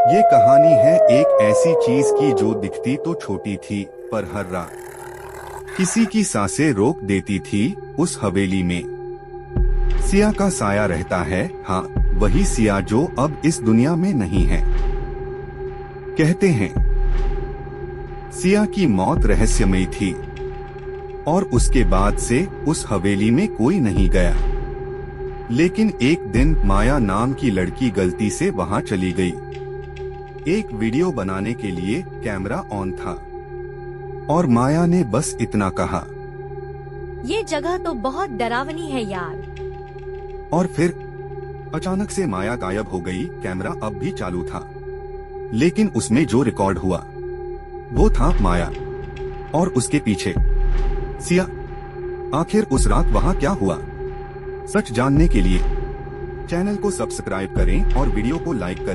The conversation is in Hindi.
ये कहानी है एक ऐसी चीज की जो दिखती तो छोटी थी, पर हर रात किसी की सांसें रोक देती थी। उस हवेली में सिया का साया रहता है। हाँ, वही सिया जो अब इस दुनिया में नहीं है। कहते हैं सिया की मौत रहस्यमयी थी और उसके बाद से उस हवेली में कोई नहीं गया। लेकिन एक दिन माया नाम की लड़की गलती से वहां चली गई। एक वीडियो बनाने के लिए कैमरा ऑन था और माया ने बस इतना कहा, ये जगह तो बहुत डरावनी है यार। और फिर अचानक से माया गायब हो गई। कैमरा अब भी चालू था, लेकिन उसमें जो रिकॉर्ड हुआ वो था माया और उसके पीछे सिया। आखिर उस रात वहां क्या हुआ? सच जानने के लिए चैनल को सब्सक्राइब करें और वीडियो को लाइक करें।